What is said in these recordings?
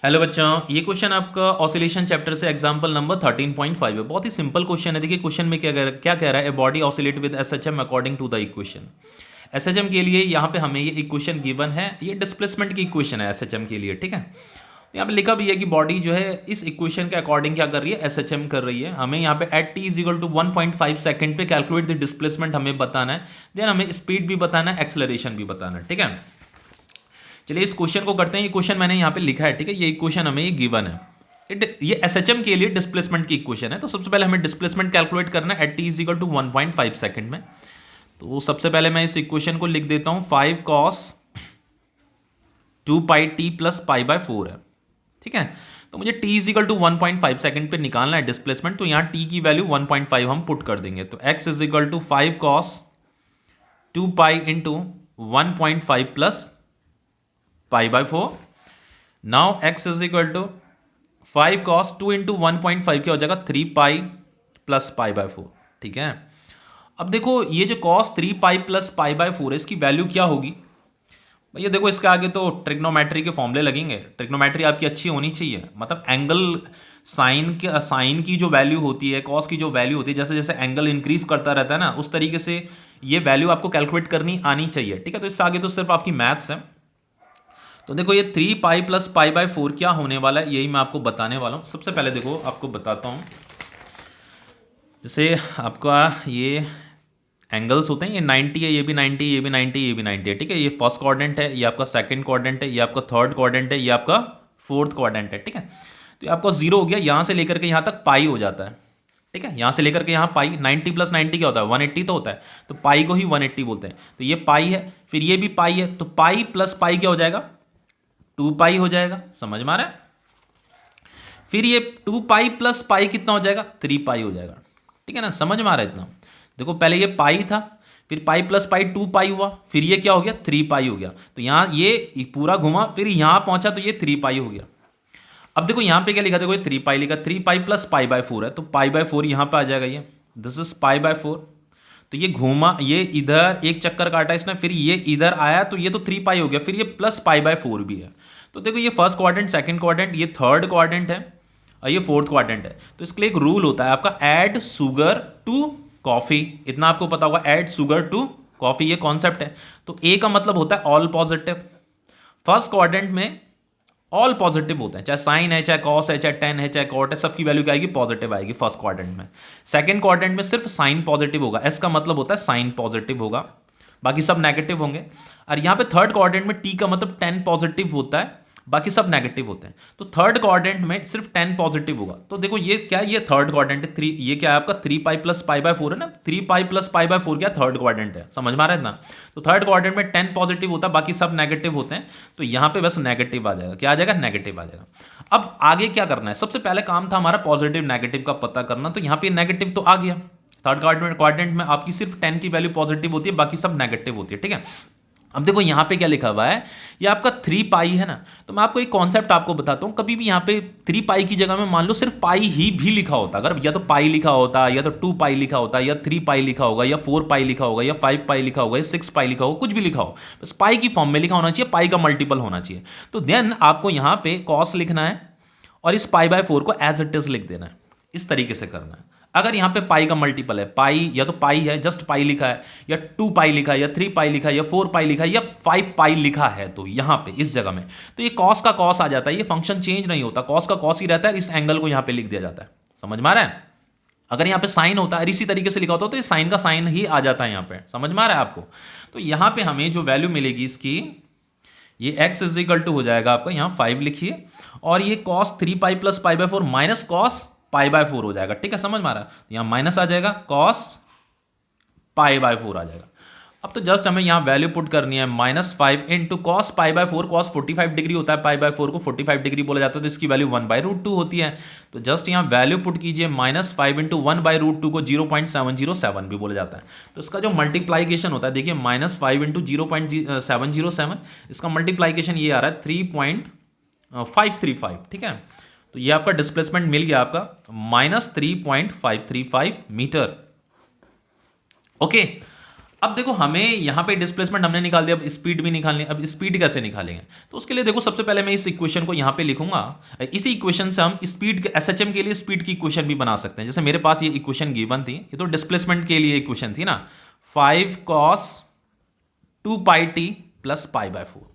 Hello बच्चों, ये question आपका ऑसिलेशन चैप्टर से एग्जांपल नंबर 13.5 है। बहुत ही सिंपल क्वेश्चन है। देखिए क्वेश्चन में क्या कह रहा है, a body oscillate with SHM according to the equation. SHM के लिए यहाँ पे हमें ये इक्वेशन गिवन है, ये डिस्प्लेसमेंट की इक्वेशन है एसएचएम के लिए, ठीक है। यहाँ पे लिखा भी है कि बॉडी जो है इस इक्वेशन के अकॉर्डिंग क्या कर रही है, एसएचएम कर रही है। हमें यहाँ पे at t is equal to 1.5 second पे कैलकुलेट द डिस्प्लेसमेंट हमें बताना है। देन हमें स्पीड भी बताना है, एक्सेलरेशन भी बताना है, ठीक है। चलिए इस क्वेश्चन को करते हैं। ये क्वेश्चन मैंने यहाँ पे लिखा है, ठीक है। ये इक्वेशन हमें ये गिवन है, ये एसएचएम के लिए डिस्प्लेसमेंट की इक्वेशन है। तो सबसे पहले हमें डिस्प्लेसमेंट कैलकुलेट करना है at t is equal to 1.5 second में। तो सबसे पहले मैं इस इक्वेशन को लिख देता हूँ, 5 cos 2 pi T plus pi by 4 है, ठीक है। तो मुझे t is equal to 1.5 second पे निकालना है डिस्प्लेसमेंट। तो यहाँ टी की वैल्यू 1.5 हम पुट कर देंगे। तो x is equal to 5 cos 2 pi into 1.5 plus pi by 4। Now x is equal to 5 cos 2 into 1.5 क्या हो जाएगा, 3 पाई प्लस पाई बाय 4, ठीक है। अब देखो ये जो cos 3 pi plus pi by 4 है, इसकी वैल्यू क्या होगी भैया। देखो इसके आगे तो ट्रिग्नोमेट्री के फॉर्मूले लगेंगे। ट्रिग्नोमेट्री आपकी अच्छी होनी चाहिए, मतलब एंगल साइन की जो वैल्यू होती है, कॉस की जो वैल्यू होती है, जैसे जैसे एंगल इंक्रीज करता रहता है ना, उस तरीके से ये वैल्यू आपको कैलकुलेट करनी आनी चाहिए, ठीक है। तो इससे आगे तो सिर्फ आपकी मैथ्स है। तो देखो ये 3 पाई प्लस पाई बाय 4 क्या होने वाला है, यही मैं आपको बताने वाला हूँ। सबसे पहले देखो आपको बताता हूँ, जैसे आपका ये एंगल्स होते हैं, ये 90 है, ये भी 90, ये भी 90, ये भी 90 है, ठीक है। ये फर्स्ट क्वाड्रेंट है, ये आपका सेकंड क्वाड्रेंट है, ये आपका थर्ड क्वाड्रेंट है, ये आपका फोर्थ क्वाड्रेंट है, ठीक है। तो ये आपका जीरो हो गया, यहाँ से लेकर के यहाँ तक पाई हो जाता है, ठीक है। यहाँ से लेकर के यहाँ पाई, 90 प्लस 90 क्या होता है, 180 तो होता है। तो पाई को ही 180 बोलते हैं। तो ये पाई है, फिर ये भी पाई है, तो पाई प्लस पाई क्या हो जाएगा, 2 पाई हो जाएगा। समझ में आ रहा है। फिर ये 2 पाई प्लस पाई कितना हो जाएगा, 3 पाई हो जाएगा, ठीक है ना। समझ में आ रहा है इतना। देखो पहले ये पाई था, फिर पाई प्लस पाई 2 पाई हुआ, फिर ये क्या हो गया, 3 पाई हो गया। तो यहाँ ये पूरा घुमा, फिर यहाँ पहुंचा तो ये 3 पाई हो गया। अब देखो यहाँ पे क्या लिखा, देखो ये 3 पाई लिखा, 3 पाई प्लस पाई बाय 4 है, तो पाई बाय 4 यहाँ पे आ जाएगा, ये दिस इज पाई बाय 4। तो ये घूमा, ये इधर एक चक्कर काटा इसने, फिर ये इधर आया, तो ये तो 3 पाई हो गया, फिर ये प्लस पाई बाय 4 भी है। तो देखो ये फर्स्ट क्वाड्रेंट, सेकंड क्वाड्रेंट, ये थर्ड क्वाड्रेंट है और ये फोर्थ क्वाड्रेंट है। तो इसके लिए एक रूल होता है आपका, ऐड शुगर टू कॉफी। इतना आपको पता होगा, ऐड शुगर टू कॉफी, ये कॉन्सेप्ट है। तो ए का मतलब होता है ऑल पॉजिटिव। फर्स्ट क्वाड्रेंट में ऑल पॉजिटिव होते हैं, चाहे साइन है, चाहे कॉस है, चाहे टेन है, चाहे कॉट है, सबकी वैल्यू क्या आएगी, पॉजिटिव आएगी फर्स्ट क्वाड्रेंट में। सेकंड क्वाड्रेंट में सिर्फ साइन पॉजिटिव होगा, एस का मतलब होता है साइन पॉजिटिव होगा, बाकी सब नेगेटिव होंगे। और यहाँ पे थर्ड क्वाड्रेंट में टी का मतलब 10 पॉजिटिव होता है, बाकी सब नेगेटिव होते हैं। तो थर्ड क्वाड्रेंट में सिर्फ 10 पॉजिटिव होगा। तो देखो ये क्या है, ये थर्ड क्वाड्रेंट है, 3, ये क्या है आपका 3 पाई प्लस पाई बाय 4 है ना, 3 पाई प्लस पाई बाय 4 क्या थर्ड क्वाड्रेंट है। समझ में आ रहा है ना। तो थर्ड क्वाड्रेंट में 10 पॉजिटिव होता है, बाकी सब नेगेटिव होते हैं। तो यहाँ पे बस नेगेटिव आ जाएगा, क्या आ जाएगा, नेगेटिव आ जाएगा। अब आगे क्या करना है, सबसे पहले काम था हमारा पॉजिटिव नेगेटिव का पता करना। तो यहाँ पे नेगेटिव तो आ गया, थर्ड क्वाड्रेंट में आपकी सिर्फ 10 की वैल्यू पॉजिटिव होती है, बाकी सब नेगेटिव होती है, ठीक है। अब देखो यहाँ पे क्या लिखा हुआ है, ये आपका 3 पाई है ना। तो मैं आपको एक कॉन्सेप्ट आपको बताता हूँ, कभी भी यहाँ पे 3 पाई की जगह में मान लो सिर्फ पाई ही भी लिखा होता, अगर या तो पाई लिखा होता, या तो 2 पाई लिखा होता, या 3 पाई लिखा होगा, या 4 पाई लिखा होगा, या 5 पाई लिखा होगा, या 6 पाई लिखा होगा, कुछ भी लिखा हो, बस पाई की फॉर्म में लिखा होना चाहिए, पाई का मल्टीपल होना चाहिए। तो देन आपको यहाँ पे कॉस लिखना है और इस पाई बाय 4 को एज इट इज लिख देना है, इस तरीके से करना है। अगर यहाँ पे पाई का मल्टीपल है, पाई या तो पाई है, जस्ट पाई लिखा है, या 2 पाई लिखा है, या 3 पाई लिखा है, या 4 पाई लिखा है, या 5 पाई लिखा है, तो यहाँ पे इस जगह में तो ये कॉस का कॉस आ जाता है, ये फंक्शन चेंज नहीं होता, कॉस का कॉस ही रहता है, इस एंगल को यहाँ पे लिख दिया जाता है। समझ में आ रहा है। अगर यहाँ पे साइन होता है, इसी तरीके से लिखा होता तो ये साइन का साइन ही आ जाता है यहाँ पे। समझ में आ रहा है आपको। तो यहाँ पे हमें जो वैल्यू मिलेगी इसकी, ये x इज इक्वल टू हो जाएगा आपका, यहाँ 5 लिखिए, और ये cos 3 pi plus pi by 4 minus cos pi by 4 हो जाएगा, ठीक है। समझ में आ रहा है। यहाँ माइनस आ जाएगा, कॉस पाई बाय 4 आ जाएगा। अब तो जस्ट हमें यहाँ वैल्यू पुट करनी है, -5 into cos pi by 4, cos 45 degree होता है, पाई बाय 4 को 45 डिग्री बोला जाता है, तो इसकी वैल्यू 1/√2 होती है। तो जस्ट यहाँ वैल्यू पुट कीजिए, -5 इंटू 1/√2 को 0.707 भी बोला जाता है। तो इसका जो मल्टीप्लाइकेशन होता है, देखिए -5 इंटू 0.707, इसका मल्टीप्लाइकेशन ये आ रहा है 3.535, ठीक है। तो ये आपका डिस्प्लेसमेंट मिल गया आपका -3.535 मीटर। ओके। अब देखो हमें यहाँ पे डिस्प्लेसमेंट हमने निकाल दिया, अब स्पीड भी निकालनी है। अब स्पीड कैसे निकालेंगे, तो उसके लिए देखो सबसे पहले मैं इस इक्वेशन को यहाँ पे लिखूंगा। इसी इक्वेशन से हम स्पीड के एसएचएम के लिए स्पीड की इक्वेशन भी बना सकते हैं। जैसे मेरे पास ये इक्वेशन गिवन थी, ये तो डिस्प्लेसमेंट के लिए इक्वेशन थी ना, 5 cos 2 pi T plus pi by 4।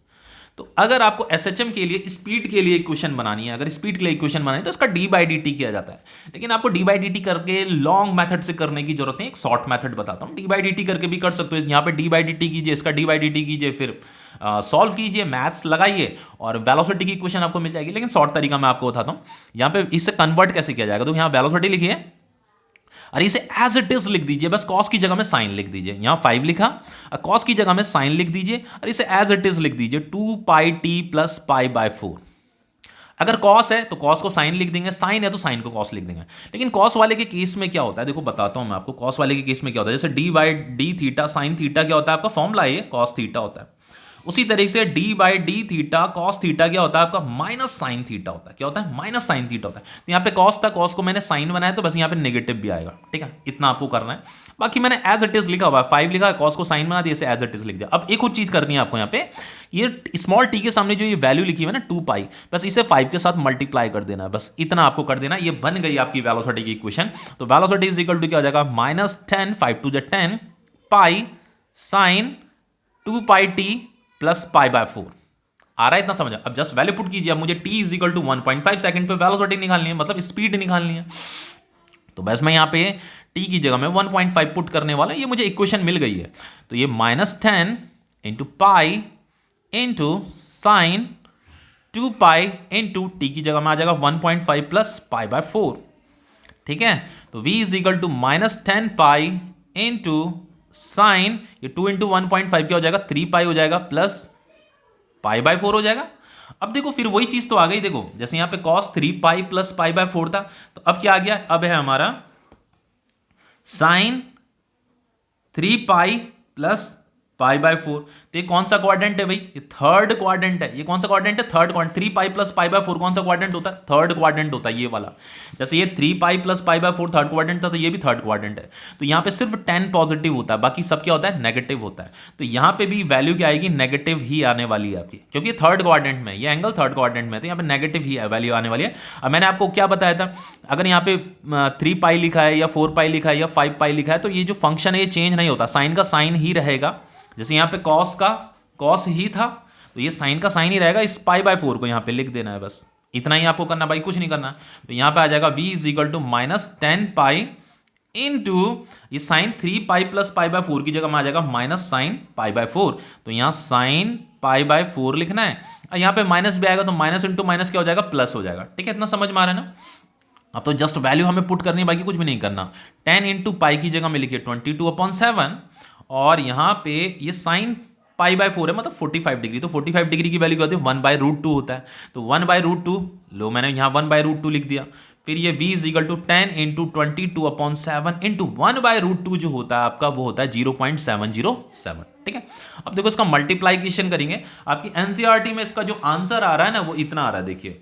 तो अगर आपको एसएचएम के लिए स्पीड के लिए इक्वेशन बनानी है, अगर स्पीड के लिए इक्वेशन बनानी है तो इसका डी बाई डी टी किया जाता है। लेकिन आपको डी बाई डी टी करके लॉन्ग मेथड से करने की जरूरत नहीं, एक शॉर्ट मेथड बताता हूँ। डी बाई डी टी करके भी कर सकते हो, यहाँ पे डी बाई डी टी कीजिए, इसका डी बाई डी टी कीजिए, फिर सॉल्व कीजिए, मैथ्स लगाइए और वेलोसिटी की इक्वेशन आपको मिल जाएगी। लेकिन शॉर्ट तरीका मैं आपको बताता हूँ, यहाँ पे इससे कन्वर्ट कैसे किया जाएगा। तो यहाँ वेलोसिटी लिखिए और इसे एज इट इज लिख दीजिए, बस कॉस की जगह में साइन लिख दीजिए। यहाँ 5 लिखा, कॉस की जगह में साइन लिख दीजिए और इसे एज इट इज लिख दीजिए 2 pi T plus pi by 4। अगर कॉस है तो कॉस को साइन लिख देंगे, साइन है तो साइन को कॉस लिख देंगे। लेकिन कॉस वाले के केस में क्या होता है, देखो बताता हूं मैं आपको। कॉस वाले के केस में क्या होता है, जैसे D by D theta sine theta क्या होता है आपका, फॉर्मूला है कॉस थीटा होता है। उसी तरीके से D by D theta cos theta क्या होता है आपका, माइनस साइन थीटा होता है। क्या होता है, माइनस साइन थीटा होता है। तो यहाँ पे कॉस था, कॉस को मैंने साइन बनाया तो बस यहाँ पे नेगेटिव भी आएगा, ठीक है, इतना आपको करना है। बाकी मैंने एज इट इज लिखा हुआ है, 5 लिखा है, कॉस को साइन बना दिया, इसे एज इट इज लिख दिया। अब एक और चीज करनी है आपको, यहाँ पे ये स्मॉल टी के सामने जो ये वैल्यू लिखी हुई है ना 2 पाई, बस इसे 5 के साथ मल्टीप्लाई कर देना है, बस इतना आपको कर देना। ये बन गई आपकी वेलोसिटी की इक्वेशन। तो वेलोसिटी इज इक्वल टू क्या हो जाएगा, -10 5 to the 10 pi sine 2 pi T plus pi by 4। आ रहा है इतना समझ। अब जस्ट वैल्यू पुट कीजिए। अब मुझे t is equal to 1.5 second पे वेलोसिटी निकालनी है, मतलब स्पीड निकालनी है। तो बस मैं यहाँ पे t की जगह में 1.5 पुट करने वाला, ये मुझे इक्वेशन मिल गई है। तो ये -10 into pi into sign 2 pi into T की जगह में आ जाएगा 1.5 प्लस पाई बाय 4, ठीक है। तो v is equal to -10 pi into sine, ये 2 इंटू 1.5 क्या हो जाएगा, 3 पाई हो जाएगा, प्लस पाई बाय 4 हो जाएगा। अब देखो फिर वही चीज तो आ गई, देखो जैसे यहाँ पे cos 3 pi plus pi by 4 था, तो अब क्या आ गया, अब है हमारा sine 3 pi plus pi by 4। तो ये कौन सा क्वाड्रेंट है भाई, ये थर्ड क्वाड्रेंट है। ये कौन सा क्वाड्रेंट है, third quadrant. 3 pi plus pi by 4 कौन सा क्वाड्रेंट होता है, थर्ड क्वाड्रेंट होता है ये वाला। जैसे ये 3 pi plus pi by 4 third quadrant था, तो ये भी थर्ड क्वाड्रेंट है। तो यहाँ पे सिर्फ 10 पॉजिटिव होता है, बाकी सब क्या होता है, नेगेटिव होता है। तो यहाँ पे भी वैल्यू क्या आएगी, नेगेटिव ही आने वाली है आपकी, क्योंकि थर्ड क्वाड्रेंट में, ये एंगल थर्ड क्वाड्रेंट में, तो यहाँ पे नेगेटिव ही वैल्यू आने वाली है। अब मैंने आपको क्या बताया था, अगर यहाँ पे 3 पाई लिखा है या 4 पाई लिखा है या 5 पाई लिखा है, तो ये जो फंक्शन है ये चेंज नहीं होता, साइन का साइन ही रहेगा। जैसे यहाँ पे कॉस का कॉस ही था, तो ये साइन का साइन ही रहेगा। इस पाई बाय 4 को यहाँ पे लिख देना है, बस इतना ही आपको करना, भाई कुछ नहीं करना। तो यहाँ पे आ जाएगा v is equal to -10 pi into ये sine 3 pi plus pi by 4 की जगह में आ जाएगा माइनस साइन पाई बाय 4। तो यहाँ साइन पाई बाय 4 लिखना है, और यहाँ पे माइनस भी आएगा, तो माइनस इंटू माइनस क्या हो जाएगा, प्लस हो जाएगा, ठीक है। इतना समझ में आ रहा है ना। अब तो जस्ट वैल्यू हमें पुट करनी है, बाकी कुछ भी नहीं करना। 10 इंटू पाई की जगह में लिखिए 22/7, और यहाँ पे ये साइन पाई बाय 4 है, मतलब 45 डिग्री। तो 45 डिग्री की वैल्यू क्या होती है, 1/√2 होता है। तो 1/√2 लो, मैंने यहाँ 1/√2 लिख दिया। फिर ये v is equal to 10 into 22/7 into 1/√2 जो होता है आपका, वो होता है 0.707, ठीक है। अब देखो इसका मल्टीप्लाइकेशन करेंगे, आपकी एनसीईआरटी में इसका जो आंसर आ रहा है ना, वो इतना आ रहा है, देखिए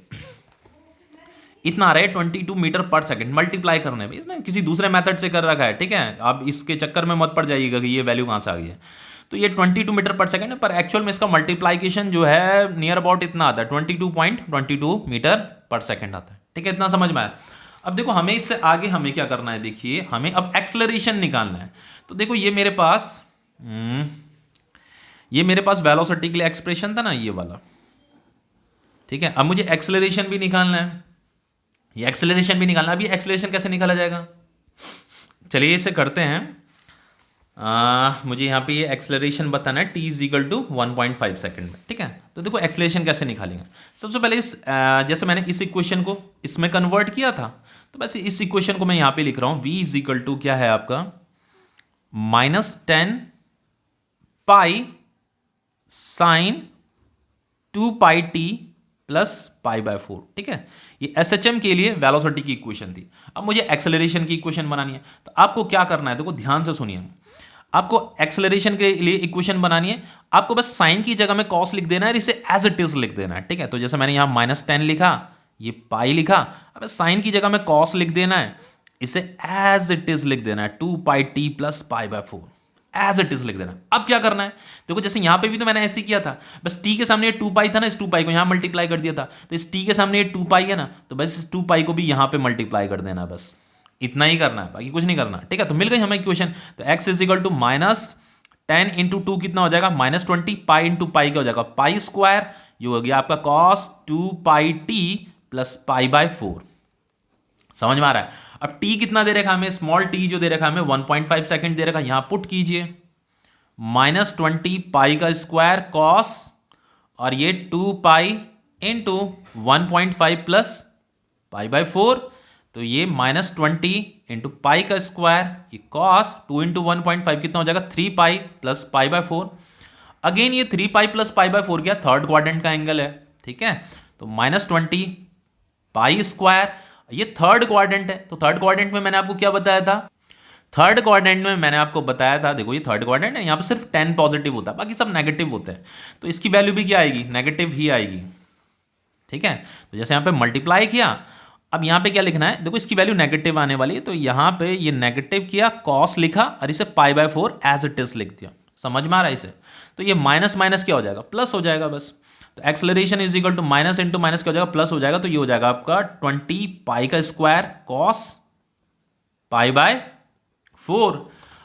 इतना आ रहा है 22 मीटर पर सेकंड। मल्टीप्लाई करने में इसने किसी दूसरे मेथड से कर रखा है, ठीक है। आप इसके चक्कर में मत पड़ जाइएगा कि ये वैल्यू कहाँ से आ गई है। तो ये 22 मीटर पर सेकंड है, पर एक्चुअल में इसका मल्टीप्लाइकेशन जो है नियर अबाउट इतना आता है, 22.22 मीटर पर सेकंड आता है, ठीक है। इतना समझ में आया। अब देखो हमें इससे आगे हमें क्या करना है, देखिए हमें अब एक्सेलरेशन निकालना है। तो देखो ये मेरे पास वेलोसिटी के लिए एक्सप्रेशन था ना, ये वाला, ठीक है। अब मुझे एक्सेलरेशन भी निकालना है, ये एक्सेलरेशन भी निकालना। अभी एक्सेलरेशन कैसे निकाला जाएगा, चलिए इसे करते हैं। मुझे यहाँ पे ये एक्सेलरेशन बताना है, t is equal to 1.5 second में, ठीक है। तो देखो एक्सेलरेशन कैसे निकालेंगे। सबसे पहले जैसे मैंने इस इक्वेशन को इसमें कन्वर्ट किया था, तो बस इस इक्वेशन को मैं यहाँ पे लिख रहा हूँ। v इज इक्वल टू क्या है आपका, -10 pi sine 2 pi T plus pi by 4, ठीक है। ये एसएचएम के लिए वेलोसिटी की इक्वेशन थी। अब मुझे एक्सेलरेशन की इक्वेशन बनानी है, तो आपको क्या करना है, देखो ध्यान से सुनिए। आपको एक्सेलरेशन के लिए इक्वेशन बनानी है, आपको बस साइन की जगह में कॉस लिख देना है, इसे एज इट इज लिख देना है, ठीक है। तो जैसे मैंने यहाँ -10 लिखा, ये पाई लिखा, अब साइन की जगह में कॉस लिख देना है, इसे एज इट इज लिख देना है 2 pi T plus pi by 4। As it is लिख देना। अब क्या करना है, देखो जैसे यहां पे भी तो मैंने ऐसे ही किया था, बस टी के सामने ये 2 पाई था ना, इस 2 पाई को यहां मल्टीप्लाई कर दिया था, तो इस टी के सामने ये 2 पाई है ना, तो बस इस 2 पाई को भी यहां पे मल्टीप्लाई कर देना, बस इतना ही करना है, बाकी कुछ नहीं करना। ठीक है, तो मिल गई हमें इक्वेशन। तो x is equal to -10 into 2 कितना हो जाएगा, -20, पाई इंटू पाई क्या हो जाएगा, पाई स्क्वायर, ये हो गया आपका cos 2 pi T plus pi by 4। समझ में आ रहा है। अब t कितना दे रखा हमें, स्मॉल t जो दे रखा हमें 1.5 सेकंड दे रखा, यहां पुट कीजिए, -20 पाई का स्क्वायर कॉस, और ये 2 pi into 1.5 plus pi by 4, तो ये -20 इंटू पाई का स्क्वायर, ये कॉस 2 इंटू 1.5 कितना हो जाएगा, 3 pi plus pi by 4। Again ये 3 पाई प्लस पाई बाय 4 क्या, थर्ड क्वाड्रेंट का एंगल है। ठीक है, तो -20 पाई स्क्वायर, ये थर्ड क्वाड्रेंट है, तो थर्ड क्वाड्रेंट में मैंने आपको क्या बताया था, थर्ड क्वाड्रेंट में मैंने आपको बताया था, देखो ये थर्ड क्वाड्रेंट है, यहाँ पे सिर्फ 10 पॉजिटिव होता है, बाकी सब नेगेटिव होते हैं, तो इसकी वैल्यू भी क्या आएगी, नेगेटिव ही आएगी। ठीक है, तो जैसे यहाँ पे मल्टीप्लाई किया, अब यहाँ पे क्या लिखना है, देखो इसकी वैल्यू नेगेटिव आने वाली है, तो यहाँ पे ये नेगेटिव किया, कॉस लिखा, और इसे pi by 4 as it is लिख दिया। समझ में आ रहा है इसे, तो ये माइनस माइनस क्या हो जाएगा, प्लस हो जाएगा बस। तो acceleration is equal to minus into minus क्या हो जाएगा, प्लस हो जाएगा, तो ये हो जाएगा आपका 20 पाई का स्क्वायर कॉस पाई बाय 4।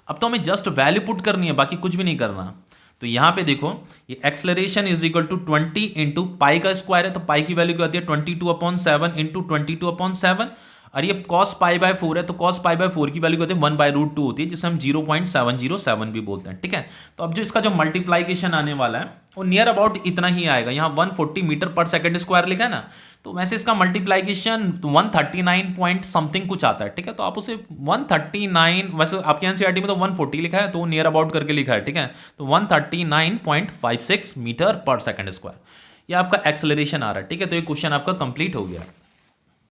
अब तो हमें जस्ट वैल्यू पुट करनी है, बाकी कुछ भी नहीं करना। तो यहां पे देखो, ये acceleration is equal to 20 into pi का स्क्वायर है, तो पाई की वैल्यू क्या होती है, 22/7 इंटू 22/7, और ये कॉस पाई बाय 4 है, तो कॉस पाई बाय 4 की वैल्यू होती है 1/√2 होती है, जिसे हम 0.707 भी बोलते हैं। ठीक है, तो अब जो इसका जो मल्टीप्लाइकेशन आने वाला है वो नियर अबाउट इतना ही आएगा। यहाँ 140 मीटर पर सेकंड स्क्वायर लिखा है ना, तो वैसे इसका मल्टीप्लाइकेशन 139 पॉइंट समथिंग कुछ आता है। ठीक है, तो आप उसे 139, वैसे आपके एनसीईआरटी में तो 140 लिखा है, तो नियर अबाउट करके लिखा है। ठीक है, तो 139.56 मीटर पर सेकंड स्क्वायर ये आपका एक्सेलरेशन आ रहा है। ठीक है, तो ये क्वेश्चन आपका कंप्लीट हो गया।